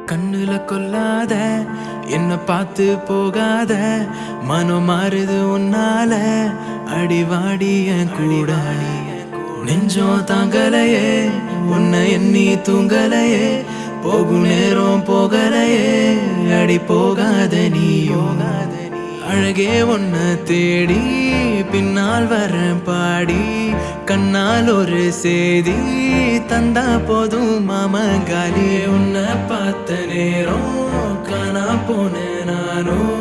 கண்ணுல கொல்லாத என்ன பார்த்து போகாத மனம் மாறுது உன்னால அடிவாடி என் கூட நெஞ்சம் தாங்கலையே உன்னை எண்ணி தூங்கலையே போகும் நேரம் போகலையே அடி போகாத நீயும் அழகே உன்னை தேடி பின்னால் வரேன் பாடி கண்ணால் ஒரு செய்தி தந்தா போதும் மாமங்காலி உன்னை பார்த்த நேரம் காணா போன நானும்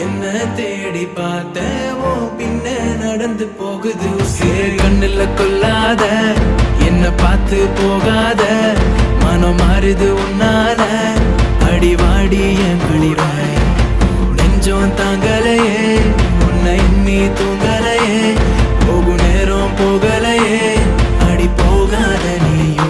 என்ன தேடி பார்த்தேவோ பின்ன நடந்து போகுது கண்ணுல கொல்லாத என்ன பார்த்து போகாத மனம் மாறுது உன்னால அடிவாடி என் குளிராய் நெஞ்சம் தாங்கலையே உன்னை எண்ணி தூங்கலையே போகும் நேரம் போகலையே அடி போகாத நீயோ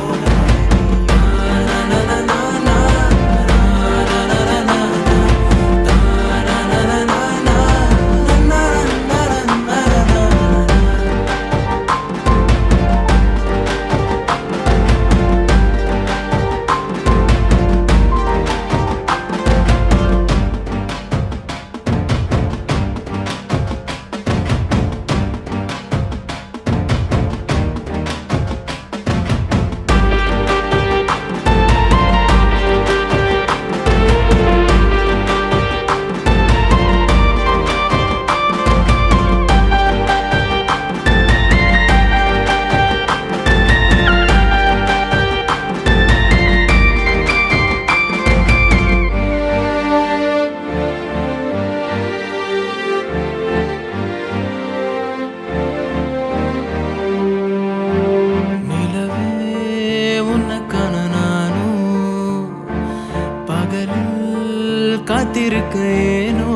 காத்திருக்க ஏனோ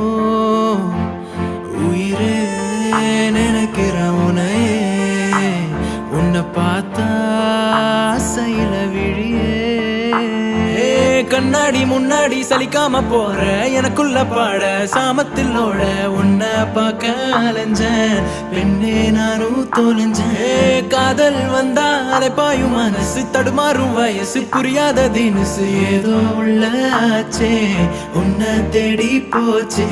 உயிரே நினைக்கிற உனையே உன்னை பார்த்தா ஆசையில விழியே கண்ணாடி முன்னாடி சலிக்காம போற எனக்குள்ள பாட சாமத்திலோட உன்னை பார்க்க அலைஞ்சேன் பெண்ணே நானும் தொலைஞ்சேன் காதல் வந்தா அதை பாயும் மனசு தடுமாறும் வயசு புரியாத தினசு ஏதோ உள்ள ஆச்சே உன்னை தேடி போச்சே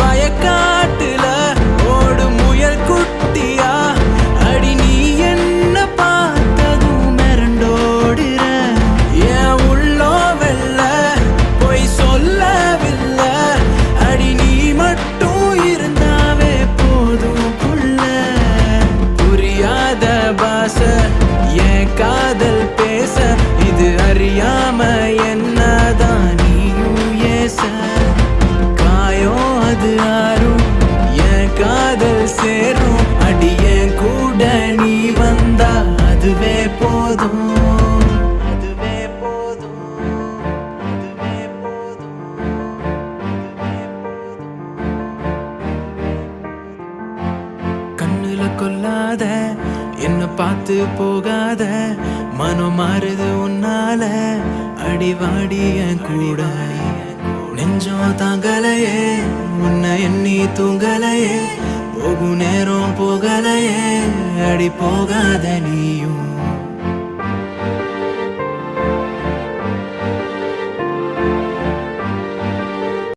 வயக்காட்டுல ஓடு முயல் குட்டியா அடி நீ என்ன பார்த்ததும் மிரண்டோடுற என் உள்ளோ வெல்ல போய் சொல்லவில்லை அடி நீ மட்டும் இருந்தாவே போதும் புள்ள புரியாத பாஷை என் காதல் பேச இது அறியாம என்னதான் நீயும் ஏச காயம் அது ஆறும் என் காதல் சேரும் அடி என் கூட நீ வந்தா அதுவே போதும் அதுவே போதும் அதுவே போதும் கண்ணுல கொல்லாத என்ன பார்த்து போகாத மனம் மாறுது உன்னால அடிவாடி என் கூட நெஞ்சம் தாங்கலையே உன்னை எண்ணி தூங்கலையே போகும் நேரம் போகலையே அடி போகாத நீயும்